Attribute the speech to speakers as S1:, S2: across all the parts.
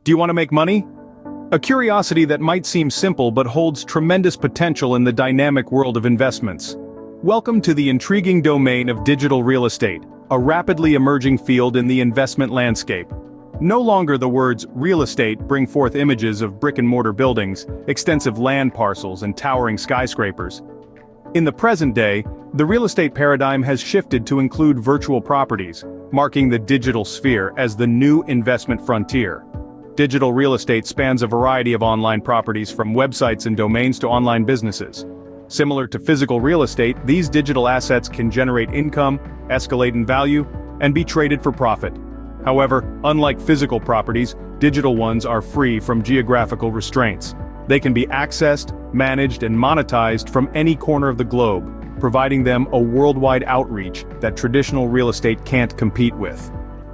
S1: Do you want to make money? A curiosity that might seem simple but holds tremendous potential in the dynamic world of investments. Welcome to the intriguing domain of digital real estate, a rapidly emerging field in the investment landscape. No longer the words real estate bring forth images of brick-and-mortar buildings, extensive land parcels, and towering skyscrapers. In the present day, the real estate paradigm has shifted to include virtual properties, marking the digital sphere as the new investment frontier. Digital real estate spans a variety of online properties from websites and domains to online businesses. Similar to physical real estate, these digital assets can generate income, escalate in value, and be traded for profit. However, unlike physical properties, digital ones are free from geographical restraints. They can be accessed, managed, and monetized from any corner of the globe, providing them a worldwide outreach that traditional real estate can't compete with.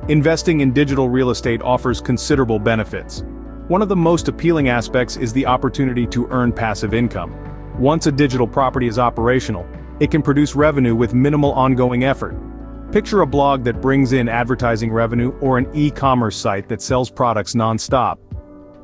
S1: Investing in digital real estate offers considerable benefits. One of the most appealing aspects is the opportunity to earn passive income. Once a digital property is operational, it can produce revenue with minimal ongoing effort. Picture a blog that brings in advertising revenue or an e-commerce site that sells products non-stop.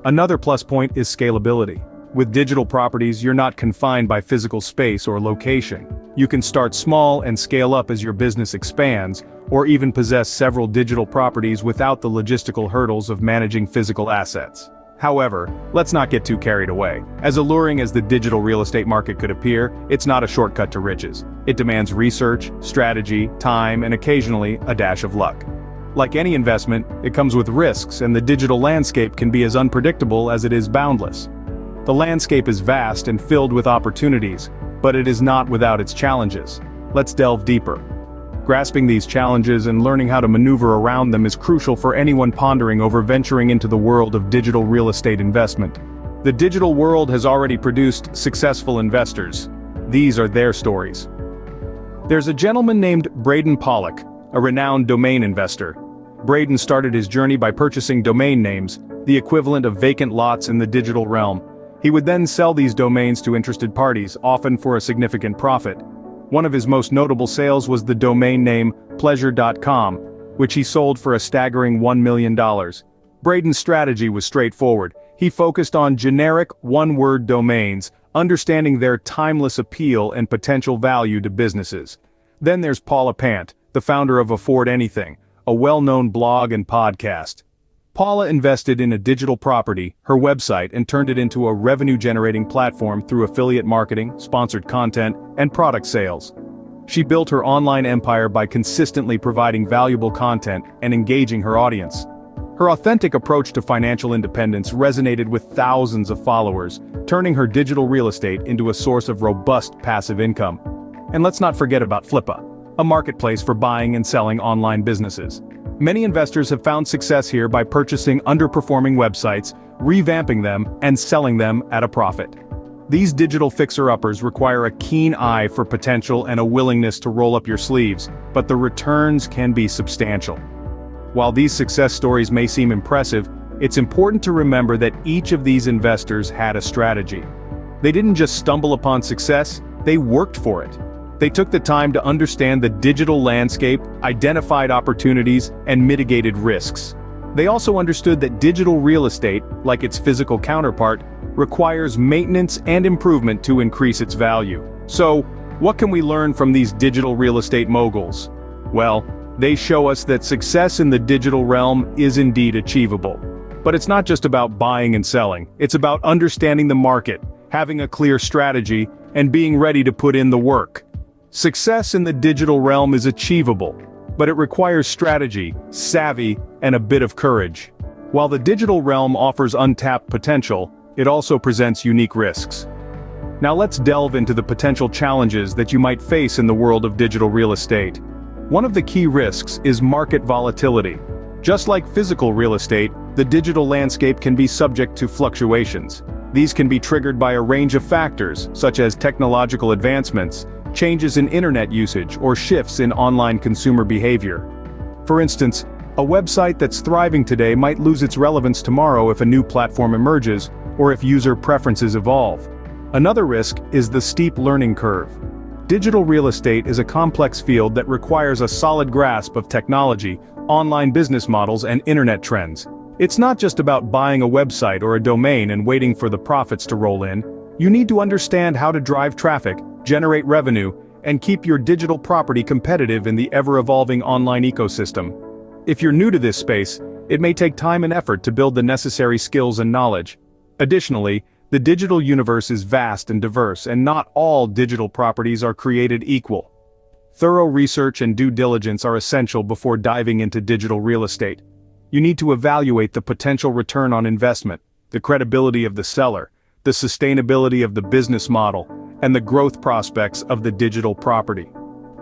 S1: Another plus point is scalability. With digital properties, you're not confined by physical space or location. You can start small and scale up as your business expands, or even possess several digital properties without the logistical hurdles of managing physical assets. However, let's not get too carried away. As alluring as the digital real estate market could appear, it's not a shortcut to riches. It demands research, strategy, time, and occasionally, a dash of luck. Like any investment, it comes with risks, and the digital landscape can be as unpredictable as it is boundless. The landscape is vast and filled with opportunities, but it is not without its challenges. Let's delve deeper. Grasping these challenges and learning how to maneuver around them is crucial for anyone pondering over venturing into the world of digital real estate investment. The digital world has already produced successful investors. These are their stories. There's a gentleman named Braden Pollock, a renowned domain investor. Braden started his journey by purchasing domain names, the equivalent of vacant lots in the digital realm. He would then sell these domains to interested parties, often for a significant profit. One of his most notable sales was the domain name pleasure.com, which he sold for a staggering $1 million. Braden's strategy was straightforward. He focused on generic, one-word domains, understanding their timeless appeal and potential value to businesses. Then there's Paula Pant, the founder of Afford Anything, a well-known blog and podcast. Paula invested in a digital property, her website, and turned it into a revenue-generating platform through affiliate marketing, sponsored content, and product sales. She built her online empire by consistently providing valuable content and engaging her audience. Her authentic approach to financial independence resonated with thousands of followers, turning her digital real estate into a source of robust passive income. And let's not forget about Flippa, a marketplace for buying and selling online businesses. Many investors have found success here by purchasing underperforming websites, revamping them, and selling them at a profit. These digital fixer-uppers require a keen eye for potential and a willingness to roll up your sleeves, but the returns can be substantial. While these success stories may seem impressive, it's important to remember that each of these investors had a strategy. They didn't just stumble upon success, they worked for it. They took the time to understand the digital landscape, identified opportunities, and mitigated risks. They also understood that digital real estate, like its physical counterpart, requires maintenance and improvement to increase its value. So, what can we learn from these digital real estate moguls? Well, they show us that success in the digital realm is indeed achievable. But it's not just about buying and selling, it's about understanding the market, having a clear strategy, and being ready to put in the work. Success in the digital realm is achievable, but it requires strategy, savvy, and a bit of courage. While the digital realm offers untapped potential, it also presents unique risks. Now let's delve into the potential challenges that you might face in the world of digital real estate. One of the key risks is market volatility. Just like physical real estate, the digital landscape can be subject to fluctuations. These can be triggered by a range of factors, such as technological advancements, changes in internet usage, or shifts in online consumer behavior. For instance, a website that's thriving today might lose its relevance tomorrow if a new platform emerges, or if user preferences evolve. Another risk is the steep learning curve. Digital real estate is a complex field that requires a solid grasp of technology, online business models, and internet trends. It's not just about buying a website or a domain and waiting for the profits to roll in. You need to understand how to drive traffic, generate revenue, and keep your digital property competitive in the ever-evolving online ecosystem. If you're new to this space, it may take time and effort to build the necessary skills and knowledge. Additionally, the digital universe is vast and diverse, and not all digital properties are created equal. Thorough research and due diligence are essential before diving into digital real estate. You need to evaluate the potential return on investment, the credibility of the seller, the sustainability of the business model, and the growth prospects of the digital property.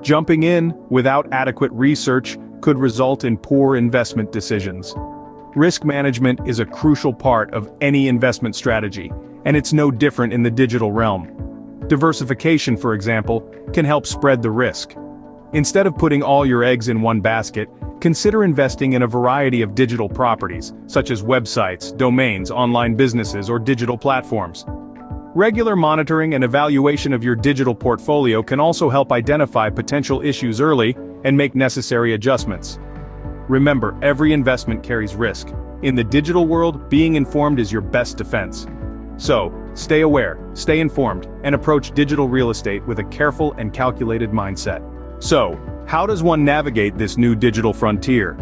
S1: Jumping in without adequate research could result in poor investment decisions. Risk management is a crucial part of any investment strategy, and it's no different in the digital realm. Diversification, for example, can help spread the risk. Instead of putting all your eggs in one basket, consider investing in a variety of digital properties, such as websites, domains, online businesses, or digital platforms. Regular monitoring and evaluation of your digital portfolio can also help identify potential issues early and make necessary adjustments. Remember, every investment carries risk. In the digital world, being informed is your best defense. So, stay aware, stay informed, and approach digital real estate with a careful and calculated mindset. So, how does one navigate this new digital frontier?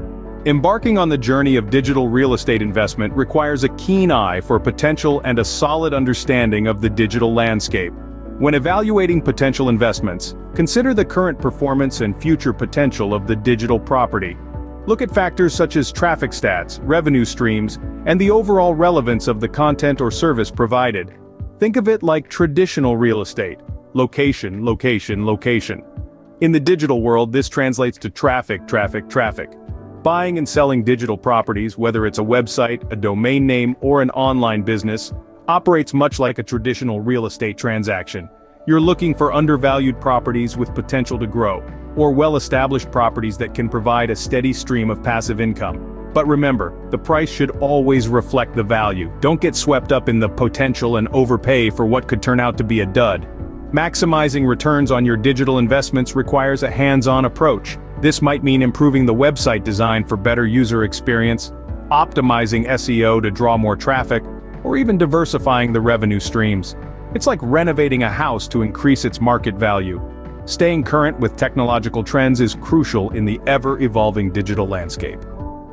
S1: Embarking on the journey of digital real estate investment requires a keen eye for potential and a solid understanding of the digital landscape. When evaluating potential investments, consider the current performance and future potential of the digital property. Look at factors such as traffic stats, revenue streams, and the overall relevance of the content or service provided. Think of it like traditional real estate: location, location, location. In the digital world, this translates to traffic, traffic, traffic. Buying and selling digital properties, whether it's a website, a domain name, or an online business, operates much like a traditional real estate transaction. You're looking for undervalued properties with potential to grow, or well-established properties that can provide a steady stream of passive income. But remember, the price should always reflect the value. Don't get swept up in the potential and overpay for what could turn out to be a dud. Maximizing returns on your digital investments requires a hands-on approach. This might mean improving the website design for better user experience, optimizing SEO to draw more traffic, or even diversifying the revenue streams. It's like renovating a house to increase its market value. Staying current with technological trends is crucial in the ever-evolving digital landscape.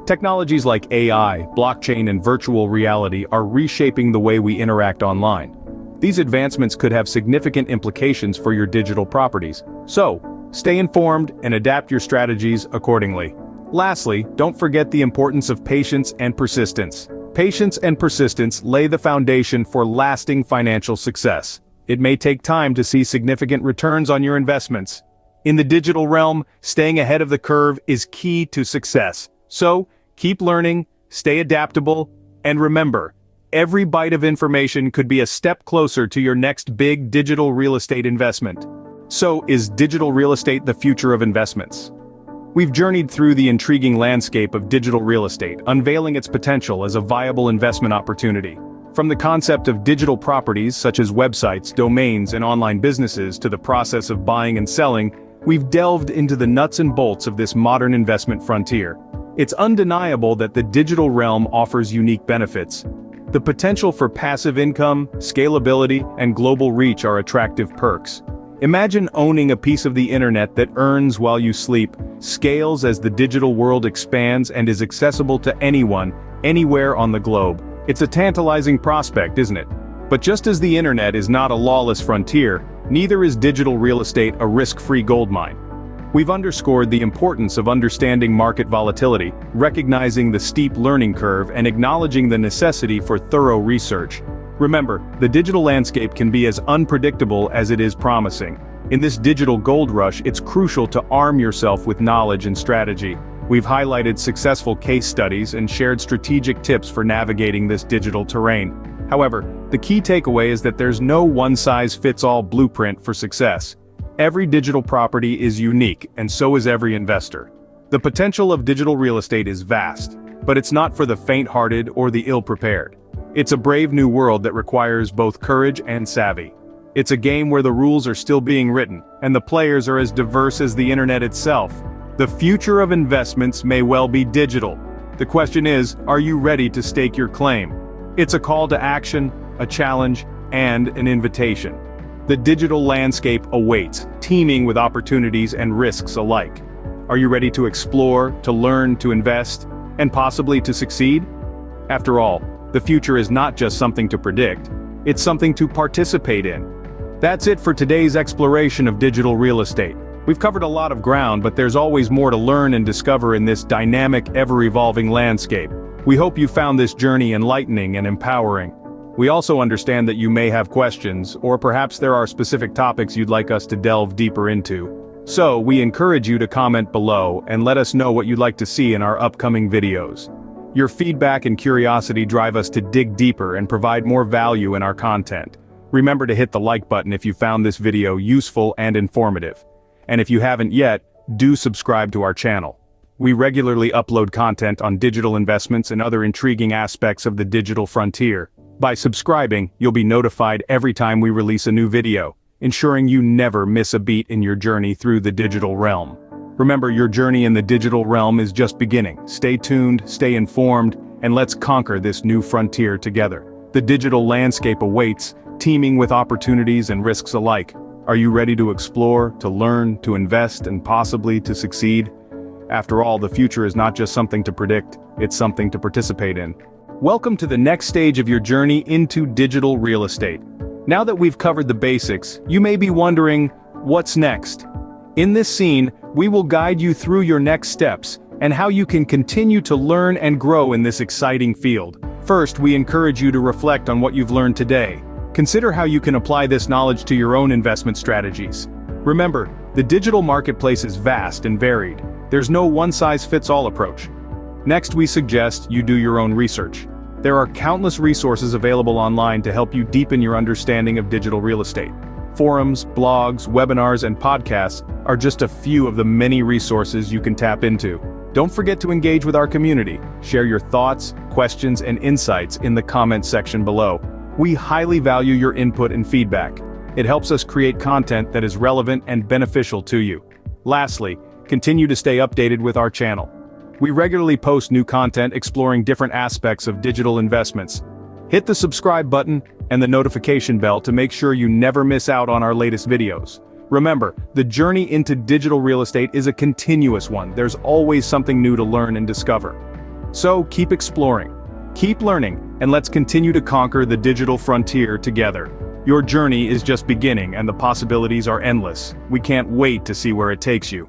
S1: Technologies like AI, blockchain, and virtual reality are reshaping the way we interact online. These advancements could have significant implications for your digital properties. So, stay informed and adapt your strategies accordingly. Lastly, don't forget the importance of patience and persistence. Patience and persistence lay the foundation for lasting financial success. It may take time to see significant returns on your investments. In the digital realm, staying ahead of the curve is key to success. So, keep learning, stay adaptable, and remember, every bite of information could be a step closer to your next big digital real estate investment. So, is digital real estate the future of investments? We've journeyed through the intriguing landscape of digital real estate, unveiling its potential as a viable investment opportunity. From the concept of digital properties such as websites, domains, and online businesses to the process of buying and selling, we've delved into the nuts and bolts of this modern investment frontier. It's undeniable that the digital realm offers unique benefits. The potential for passive income, scalability, and global reach are attractive perks. Imagine owning a piece of the internet that earns while you sleep, scales as the digital world expands, and is accessible to anyone, anywhere on the globe. It's a tantalizing prospect, isn't it? But just as the internet is not a lawless frontier, neither is digital real estate a risk-free goldmine. We've underscored the importance of understanding market volatility, recognizing the steep learning curve, and acknowledging the necessity for thorough research. Remember, the digital landscape can be as unpredictable as it is promising. In this digital gold rush, it's crucial to arm yourself with knowledge and strategy. We've highlighted successful case studies and shared strategic tips for navigating this digital terrain. However, the key takeaway is that there's no one-size-fits-all blueprint for success. Every digital property is unique, and so is every investor. The potential of digital real estate is vast, but it's not for the faint-hearted or the ill-prepared. It's a brave new world that requires both courage and savvy. It's a game where the rules are still being written, and the players are as diverse as the internet itself. The future of investments may well be digital, The question is, are you ready to stake your claim? It's a call to action, a challenge, and an invitation. The digital landscape awaits, teeming with opportunities and risks alike. Are you ready to explore, to learn, to invest, and possibly to succeed? After all, the future is not just something to predict, it's something to participate in. That's it for today's exploration of digital real estate. We've covered a lot of ground, but there's always more to learn and discover in this dynamic, ever-evolving landscape. We hope you found this journey enlightening and empowering. We also understand that you may have questions, or perhaps there are specific topics you'd like us to delve deeper into. So, we encourage you to comment below and let us know what you'd like to see in our upcoming videos. Your feedback and curiosity drive us to dig deeper and provide more value in our content. Remember to hit the like button if you found this video useful and informative. And if you haven't yet, do subscribe to our channel. We regularly upload content on digital investments and other intriguing aspects of the digital frontier. By subscribing, you'll be notified every time we release a new video, ensuring you never miss a beat in your journey through the digital realm. Remember, your journey in the digital realm is just beginning. Stay tuned, stay informed, and let's conquer this new frontier together. The digital landscape awaits, teeming with opportunities and risks alike. Are you ready to explore, to learn, to invest, and possibly to succeed? After all, the future is not just something to predict, it's something to participate in. Welcome to the next stage of your journey into digital real estate. Now that we've covered the basics, you may be wondering, what's next? In this scene, we will guide you through your next steps and how you can continue to learn and grow in this exciting field. First, we encourage you to reflect on what you've learned today. Consider how you can apply this knowledge to your own investment strategies. Remember, the digital marketplace is vast and varied. There's no one-size-fits-all approach. Next, we suggest you do your own research. There are countless resources available online to help you deepen your understanding of digital real estate. Forums, blogs, webinars, and podcasts are just a few of the many resources you can tap into. Don't forget to engage with our community. Share your thoughts, questions, and insights in the comments section below. We highly value your input and feedback. It helps us create content that is relevant and beneficial to you. Lastly, continue to stay updated with our channel. We regularly post new content exploring different aspects of digital investments. Hit the subscribe button and the notification bell to make sure you never miss out on our latest videos. Remember, the journey into digital real estate is a continuous one. There's always something new to learn and discover. So keep exploring, keep learning, and let's continue to conquer the digital frontier together. Your journey is just beginning and the possibilities are endless. We can't wait to see where it takes you.